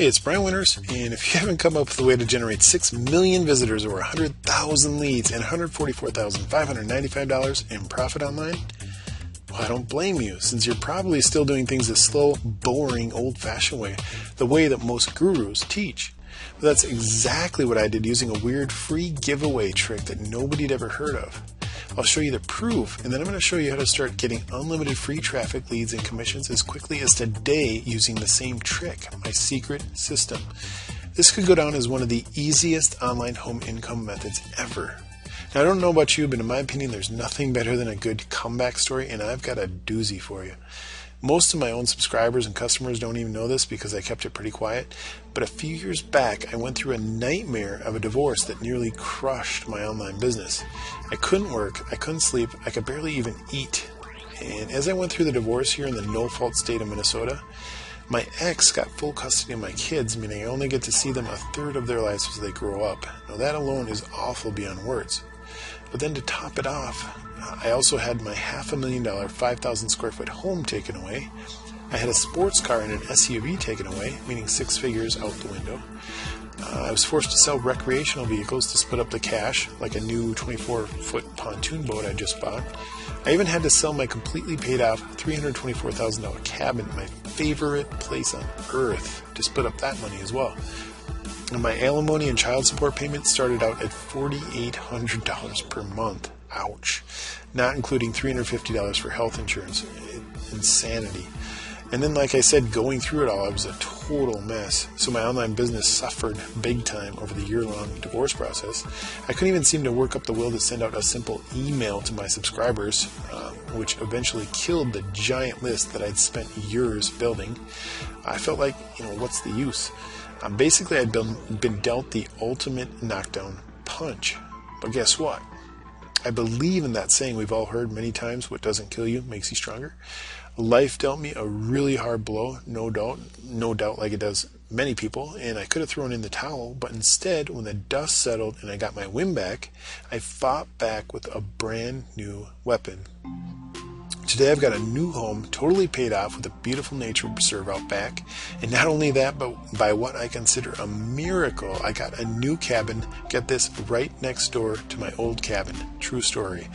Hey, it's Brian Winters, and if you haven't come up with a way to generate 6 million visitors or 100,000 leads and $144,595 in profit online, well, I don't blame you, since you're probably still doing things the slow, boring, old-fashioned way, the way that most gurus teach. But that's exactly what I did using a weird free giveaway trick that nobody had ever heard of. I'll show you the proof, and then I'm going to show you how to start getting unlimited free traffic, leads, and commissions as quickly as today using the same trick, my secret system. This could go down as one of the easiest online home income methods ever. Now, I don't know about you, but in my opinion, there's nothing better than a good comeback story, and I've got a doozy for you. Most of my own subscribers and customers don't even know this because I kept it pretty quiet, but a few years back I went through a nightmare of a divorce that nearly crushed my online business. I couldn't work, I couldn't sleep, I could barely even eat. And as I went through the divorce here in the no-fault state of Minnesota, my ex got full custody of my kids, meaning I only get to see them a third of their lives as they grow up. Now that alone is awful beyond words. But then to top it off, I also had my $500,000, 5,000 square foot home taken away. I had a sports car and an SUV taken away, meaning 6 figures out the window. I was forced to sell recreational vehicles to split up the cash, like a new 24-foot pontoon boat I just bought. I even had to sell my completely paid off $324,000 cabin, my favorite place on earth, to split up that money as well. And my alimony and child support payments started out at $4,800 per month. Ouch. Not including $350 for health insurance. Insanity. And then, like I said, going through it all, I was a total mess. So my online business suffered big time over the year-long divorce process. I couldn't even seem to work up the will to send out a simple email to my subscribers, which eventually killed the giant list that I'd spent years building. I felt like, what's the use? Basically, I'd been dealt the ultimate knockdown punch. But guess what? I believe in that saying we've all heard many times, what doesn't kill you makes you stronger. Life dealt me a really hard blow, no doubt like it does many people, and I could have thrown in the towel, but instead, when the dust settled and I got my wind back, I fought back with a brand new weapon. Today I've got a new home, totally paid off with a beautiful nature reserve out back. And not only that, but by what I consider a miracle, I got a new cabin, get this, right next door to my old cabin. True story.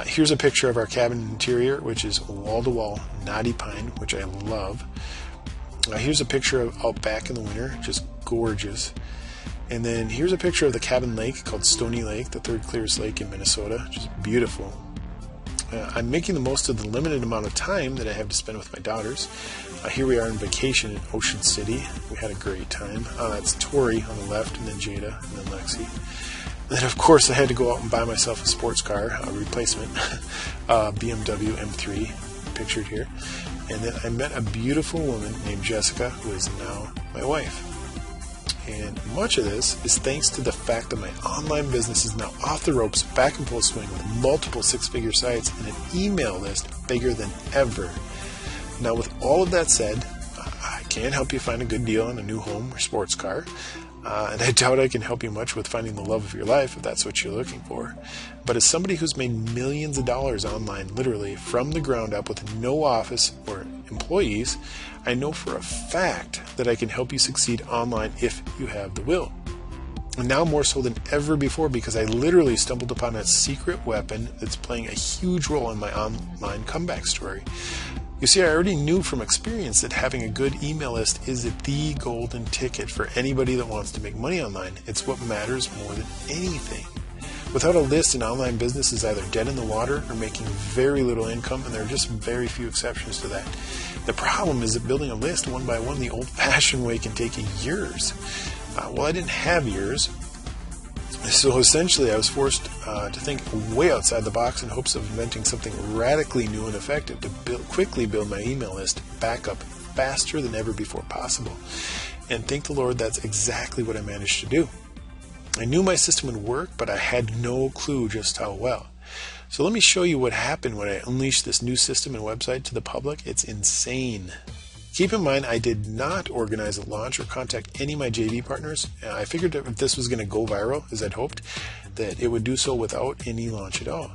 Here's a picture of our cabin interior, which is wall-to-wall knotty pine, which I love. Here's a picture of out back in the winter, just gorgeous. And then here's a picture of the cabin lake called Stony Lake, the third clearest lake in Minnesota, just beautiful. I'm making the most of the limited amount of time that I have to spend with my daughters. Here we are on vacation in Ocean City. We had a great time. That's Tori on the left, and then Jada, and then Lexi. And then, of course, I had to go out and buy myself a sports car, a replacement, BMW M3, pictured here. And then I met a beautiful woman named Jessica, who is now my wife. And much of this is thanks to the fact that my online business is now off the ropes, back in full swing with multiple 6-figure sites and an email list bigger than ever. Now, with all of that said, I can't help you find a good deal on a new home or sports car. And I doubt I can help you much with finding the love of your life if that's what you're looking for. But as somebody who's made millions of dollars online, literally from the ground up with no office or employees, I know for a fact that I can help you succeed online if you have the will. And now more so than ever before, because I literally stumbled upon a secret weapon that's playing a huge role in my online comeback story. You see, I already knew from experience that having a good email list is the golden ticket for anybody that wants to make money online. It's what matters more than anything. Without a list, an online business is either dead in the water or making very little income, and there are just very few exceptions to that. The problem is that building a list one by one the old-fashioned way can take years. Well, I didn't have years, so essentially I was forced to think way outside the box in hopes of inventing something radically new and effective to quickly build my email list back up faster than ever before possible. And thank the Lord, that's exactly what I managed to do. I knew my system would work, but I had no clue just how well. So let me show you what happened when I unleashed this new system and website to the public. It's insane. Keep in mind, I did not organize a launch or contact any of my JV partners. I figured if this was going to go viral, as I'd hoped, that it would do so without any launch at all.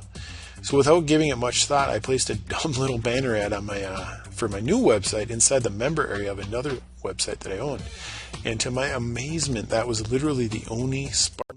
So without giving it much thought, I placed a dumb little banner ad on for my new website inside the member area of another website that I owned. And to my amazement, that was literally the only spark